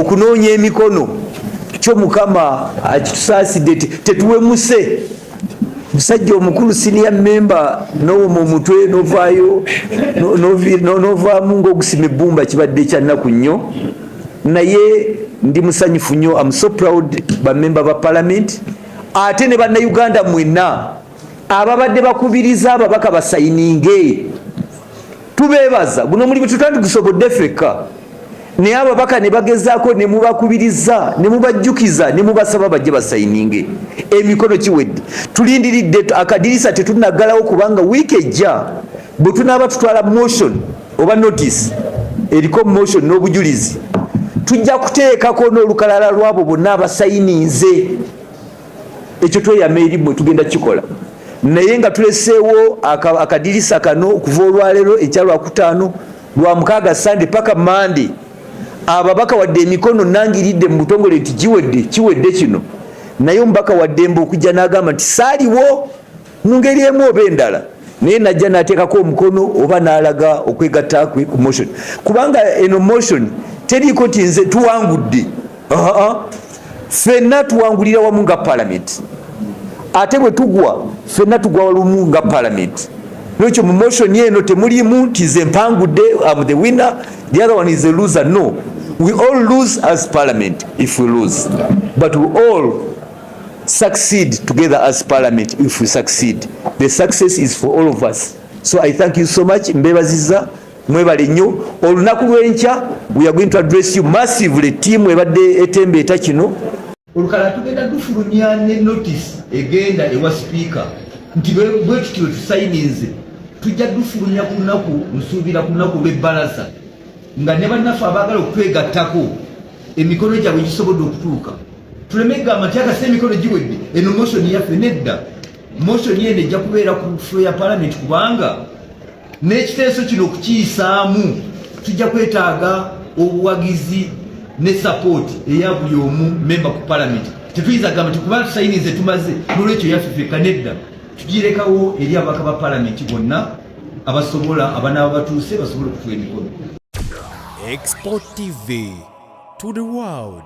okunoonya emikono kyo Mukama akitusaasidde tetuwemuse. Musajja omukulu senior member n'owoma omutwe novaayo novaamu ng'ogusima ebbumba kibadde kya nnaku nnyo, naye ndi musanyufu nnyo. I'm so proud bamemba ba parliament ate ne bannayuganda mwenna ababadde bakubiriza ababaka basayininge. Tubeebaza guno mulimu tutandigusobodde ffekka, naye ababaka ne bagezaako ne mubakubiriza ne mubajjukiza ne mubasaba bajje basayininge. Emikono kiwedde, tulindiridde akadirisa tetunaggalawo kubanga wiiki ejja bwe tunaaba tutwala motion oba notice eriko motion n'obujulizi tujja kuteekako n'olukalala lwabo bonna abasayininze. Ekyo tweyama erimu tugenda kikola, naye nga tuleseewo akadirisa kano okuva olwaleero ekyalwakutaano lwa mukaaga Sande paka Mande. Ababaka wadde emikono nangiridde mu butongole nti kiwedde kino, naye omubaka waddembe okujja n'agamba nti saaliwo mu ngeri emu oba endala, naye najja n'ateekako omukono oba n'alaga okwegatta ku motion, kubanga eno motion teriiko nti nze tuwangudde. Ffenna tuwangulira wamu nga parliament, ate bwe tugwa ffenna tugwa walumu nga parliament. N'ekyo mu motion eno temulimu nti nze mpangudde, I'm the winner, the other one is a loser. No, we all lose as parliament if we lose, but we all succeed together as parliament if we succeed. The success is for all of us. So I thank you so much. Mbebaziza mwebale nnyo. Olunaku lw'enkya we are going to address you massively. Team ebadde etembeeta kino olukala tugenda dufulumya ne notice egenda ewa speaker nti bwe tutyo tusayininze tujja dufulumya ku lunaku nsuubira ku lunaku lw'ebbalaza nga ne bannaffe abaagala okwegattako emikono gyabwe gisobodde okutuuka. Tuleme gamba nti akasa emikono giwedde eno motion yaffe, nedda. Motion yene ejja kubeera ku floor ya parliament kubanga n'ekiteeso kino okukiyisaamu tujja kwetaaga obuwagizi ne support eya buli omu memba ku parliament. Tetuyinza gamba nti kuba tusayinize tumaze n'olwekyo yaffe ffekka, nedda. Tugirekawo eri ababaka ba parliament bonna abasobola abanaaba batuuse basobole okutuwa emikono. Export TV to the world.